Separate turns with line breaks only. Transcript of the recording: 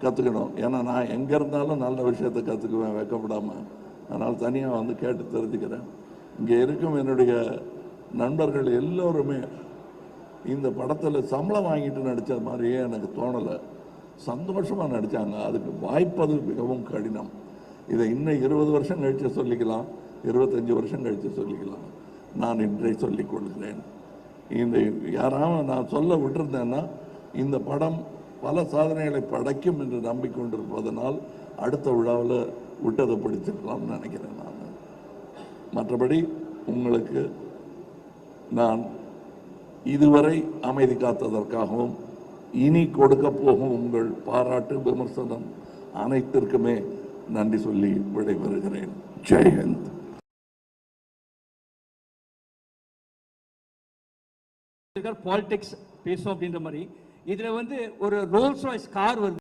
கற்றுக்கணும். ஏன்னா நான் எங்கே இருந்தாலும் நல்ல விஷயத்தை கற்றுக்குவேன் வெக்கப்படாமல். அதனால் தனியாக வந்து கேட்டு தெரிஞ்சுக்கிறேன். இங்கே இருக்கும் என்னுடைய நண்பர்கள் எல்லோருமே இந்த படத்தில் சம்பளம் வாங்கிட்டு நடித்த மாதிரியே எனக்கு தோணலை. சந்தோஷமாக நடித்தாங்க. அதுக்கு வாய்ப்பது மிகவும் கடினம். இதை இன்னும் 20 வருஷம் கழித்து சொல்லிக்கலாம், 25 வருஷம் கழித்து சொல்லிக்கலாம். நான் இன்றை சொல்லிக் கொள்கிறேன். இந்த யாராவது நான் சொல்ல விட்டுருந்தேன்னா இந்த படம் பல சாதனைகளை படைக்கும் என்று நம்பிக்கொண்டிருப்பதனால் அடுத்த விழாவில் விட்டதை பிடிச்சிருக்கலாம்னு நினைக்கிறேன். நான் மற்றபடி உங்களுக்கு நான் இதுவரை அமைதி காத்ததற்காகவும் இனி கொடுக்க போகும் உங்கள் பாராட்டு விமர்சனம் அனைத்திற்குமே நன்றி சொல்லி விடைபெறுகிறேன். ஜெய்ஹிந்த்.
பாலிடிக்ஸ் பேசும் அப்படின்ற மாதிரி இதுல வந்து ஒரு ரோல்ஸ் ராய்ஸ் கார் வருது.